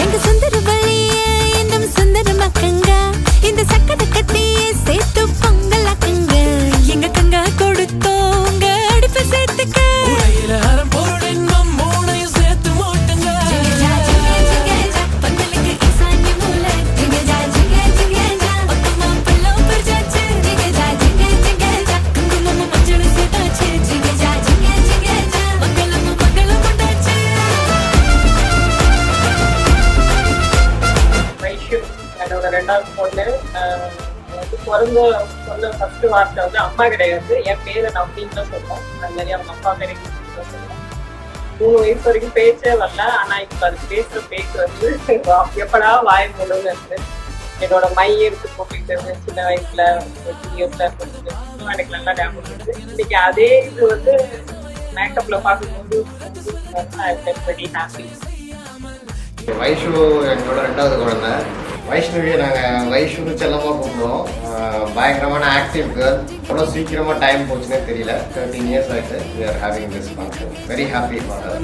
எங்க சுந்தர வழியே இன்னும் சுந்தரமாக்குங்க இந்த சக்கரை கட்டியே சேர்த்து பொங்கலாக்குங்க எங்க கங்கா கொடுத்தோம் உங்க அடுப்பை சேர்த்துக்க என்னோட ரெண்டாவது பொண்ணு பிறந்த சொன்ன ஃபர்ஸ்ட் வார்த்தை வந்து அம்மா கிடையாது, என் பேரை நம்பின்னு தான் சொல்லுவோம். அது மாதிரி அவங்க அப்பா பேரை சொல்லுவோம். 3 வயசு வரைக்கும் பேச்சே வரல. ஆனா இப்ப அது பேசுற பேச்சு வந்து எப்படா வாய் மூடுன்னு இருக்கு. என்னோட மை எடுத்து போட்டுக்கிட்டு சின்ன வயசுல எனக்கு நல்லா ஞாபகம் இருக்கு. இன்னைக்கு அதே இது வந்து மேக்கப்ல பார்க்கும்போது வெரி ஹாப்பி. வைஷு எங்களோட 2வது குழந்தை. வைஷ்ணவியை நாங்கள் வைஷுன்னு செல்லமாக கூப்பிடுவோம். பயங்கரமான ஆக்டிவ் கேர்ள். அவ்வளோ சீக்கிரமாக டைம் போச்சுன்னே தெரியல. 13 years ஆகிட்டு we are having this function. Very happy for her.